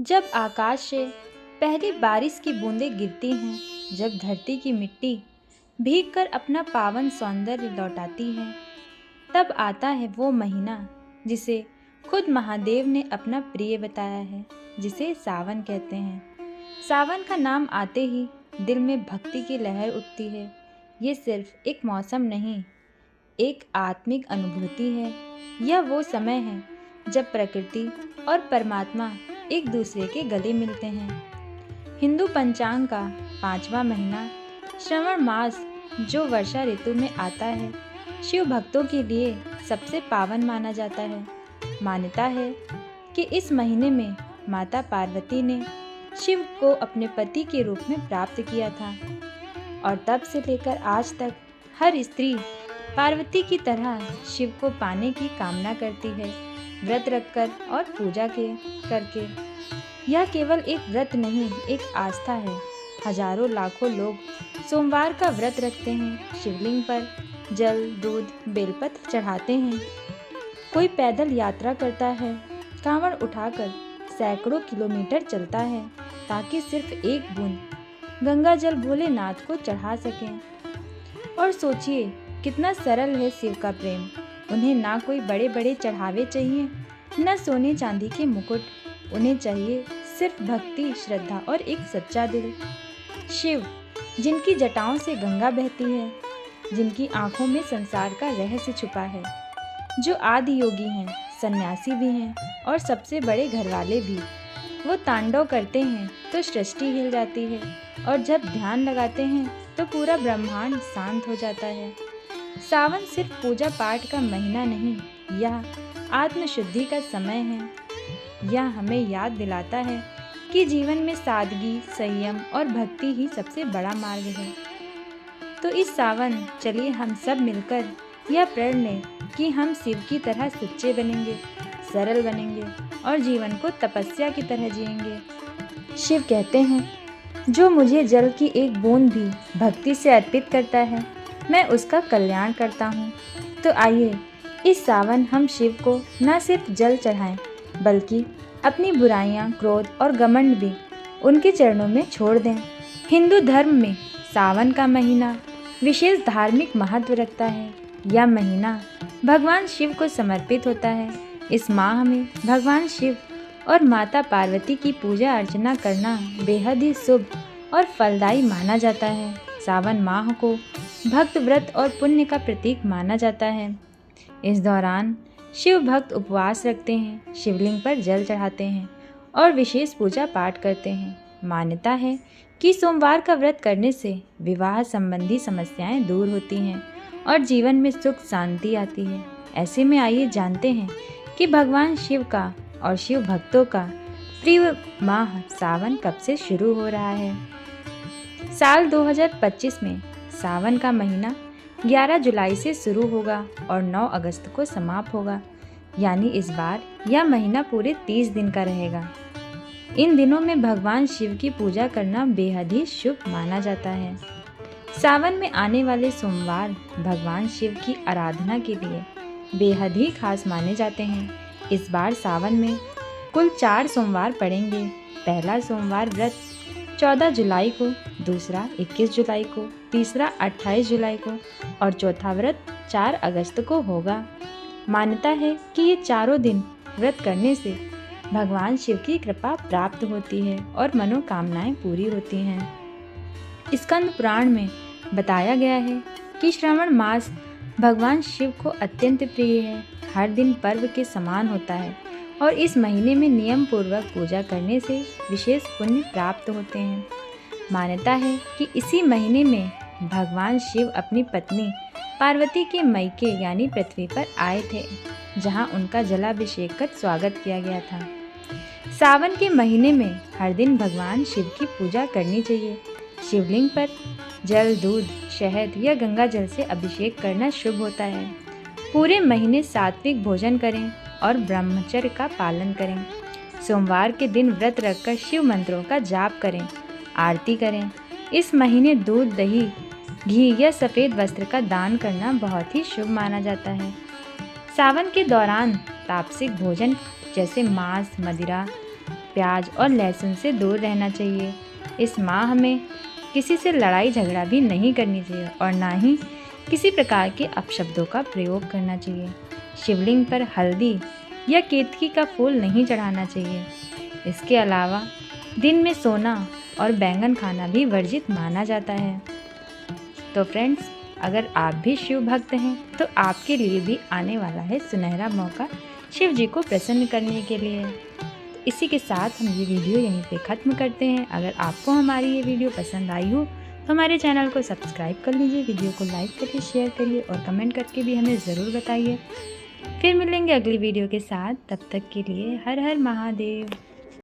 जब आकाश से पहली बारिश की बूंदें गिरती हैं, जब धरती की मिट्टी भीगकर अपना पावन सौंदर्य लौटाती है, तब आता है वो महीना जिसे खुद महादेव ने अपना प्रिय बताया है, जिसे सावन कहते हैं। सावन का नाम आते ही दिल में भक्ति की लहर उठती है। ये सिर्फ एक मौसम नहीं, एक आत्मिक अनुभूति है। यह वो समय है जब प्रकृति और परमात्मा एक दूसरे के गले मिलते हैं। हिंदू पंचांग का 5वां महीना श्रावण मास, जो वर्षा ऋतु में आता है, शिव भक्तों के लिए सबसे पावन माना जाता है। मान्यता है कि इस महीने में माता पार्वती ने शिव को अपने पति के रूप में प्राप्त किया था, और तब से लेकर आज तक हर स्त्री पार्वती की तरह शिव को पाने की कामना करती है, व्रत रखकर और पूजा करके। यह केवल एक व्रत नहीं, एक आस्था है। हजारों लाखों लोग सोमवार का व्रत रखते हैं, शिवलिंग पर जल, दूध, बेलपत्र चढ़ाते हैं। कोई पैदल यात्रा करता है, कांवड़ उठाकर सैकड़ों किलोमीटर चलता है, ताकि सिर्फ एक बूंद गंगा जल भोलेनाथ को चढ़ा सकें। और सोचिए, कितना सरल है शिव का प्रेम। उन्हें ना कोई बड़े बड़े चढ़ावे चाहिए, न सोने चांदी के मुकुट। उन्हें चाहिए सिर्फ भक्ति, श्रद्धा और एक सच्चा दिल। शिव, जिनकी जटाओं से गंगा बहती है, जिनकी आंखों में संसार का रहस्य छुपा है, जो आदि योगी हैं, सन्यासी भी हैं और सबसे बड़े घरवाले भी। वो तांडव करते हैं तो सृष्टि हिल जाती है, और जब ध्यान लगाते हैं तो पूरा ब्रह्मांड शांत हो जाता है। सावन सिर्फ पूजा पाठ का महीना नहीं, यह आत्मशुद्धि का समय है। यह हमें याद दिलाता है कि जीवन में सादगी, संयम और भक्ति ही सबसे बड़ा मार्ग है। तो इस सावन चलिए हम सब मिलकर यह प्रण लें कि हम शिव की तरह सच्चे बनेंगे, सरल बनेंगे और जीवन को तपस्या की तरह जिएंगे। शिव कहते हैं, जो मुझे जल की एक बूंद भी भक्ति से अर्पित करता है, मैं उसका कल्याण करता हूँ। तो आइए इस सावन हम शिव को न सिर्फ जल चढ़ाएं, बल्कि अपनी बुराइयां, क्रोध और घमंड भी उनके चरणों में छोड़ दें। हिंदू धर्म में सावन का महीना विशेष धार्मिक महत्व रखता है। यह महीना भगवान शिव को समर्पित होता है। इस माह में भगवान शिव और माता पार्वती की पूजा अर्चना करना बेहद ही शुभ और फलदायी माना जाता है। सावन माह को भक्त व्रत और पुण्य का प्रतीक माना जाता है। इस दौरान शिव भक्त उपवास रखते हैं, शिवलिंग पर जल चढ़ाते हैं और विशेष पूजा पाठ करते हैं। मान्यता है कि सोमवार का व्रत करने से विवाह संबंधी समस्याएं दूर होती हैं और जीवन में सुख शांति आती है। ऐसे में आइए जानते हैं कि भगवान शिव का और शिव भक्तों का प्रिय माह सावन कब से शुरू हो रहा है। साल 2025 में सावन का महीना 11 जुलाई से शुरू होगा और 9 अगस्त को समाप्त होगा, यानी इस बार यह महीना पूरे 30 दिन का रहेगा। इन दिनों में भगवान शिव की पूजा करना बेहद ही शुभ माना जाता है। सावन में आने वाले सोमवार भगवान शिव की आराधना के लिए बेहद ही खास माने जाते हैं। इस बार सावन में कुल 4 सोमवार पड़ेंगे। पहला सोमवार व्रत 14 जुलाई को, दूसरा 21 जुलाई को, तीसरा 28 जुलाई को और चौथा व्रत 4 अगस्त को होगा। मान्यता है कि ये चारों दिन व्रत करने से भगवान शिव की कृपा प्राप्त होती है और मनोकामनाएं पूरी होती हैं। स्कंद पुराण में बताया गया है कि श्रावण मास भगवान शिव को अत्यंत प्रिय है। हर दिन पर्व के समान होता है और इस महीने में नियम पूर्वक पूजा करने से विशेष पुण्य प्राप्त होते हैं। मान्यता है कि इसी महीने में भगवान शिव अपनी पत्नी पार्वती के मैके यानी पृथ्वी पर आए थे, जहां उनका जलाभिषेक कर स्वागत किया गया था। सावन के महीने में हर दिन भगवान शिव की पूजा करनी चाहिए। शिवलिंग पर जल, दूध, शहद या गंगा जल से अभिषेक करना शुभ होता है। पूरे महीने सात्विक भोजन करें और ब्रह्मचर्य का पालन करें। सोमवार के दिन व्रत रखकर शिव मंत्रों का जाप करें, आरती करें। इस महीने दूध, दही, घी या सफ़ेद वस्त्र का दान करना बहुत ही शुभ माना जाता है। सावन के दौरान तामसिक भोजन जैसे मांस, मदिरा, प्याज और लहसुन से दूर रहना चाहिए। इस माह में किसी से लड़ाई झगड़ा भी नहीं करनी चाहिए और ना ही किसी प्रकार के अपशब्दों का प्रयोग करना चाहिए। शिवलिंग पर हल्दी या केतकी का फूल नहीं चढ़ाना चाहिए। इसके अलावा दिन में सोना और बैंगन खाना भी वर्जित माना जाता है। तो फ्रेंड्स, अगर आप भी शिव भक्त हैं तो आपके लिए भी आने वाला है सुनहरा मौका शिव जी को प्रसन्न करने के लिए। तो इसी के साथ हम ये वीडियो यहीं पे ख़त्म करते हैं। अगर आपको हमारी ये वीडियो पसंद आई हो तो हमारे चैनल को सब्सक्राइब कर लीजिए, वीडियो को लाइक करिए, शेयर करिए और कमेंट करके भी हमें ज़रूर बताइए। फिर मिलेंगे अगली वीडियो के साथ, तब तक के लिए हर हर महादेव।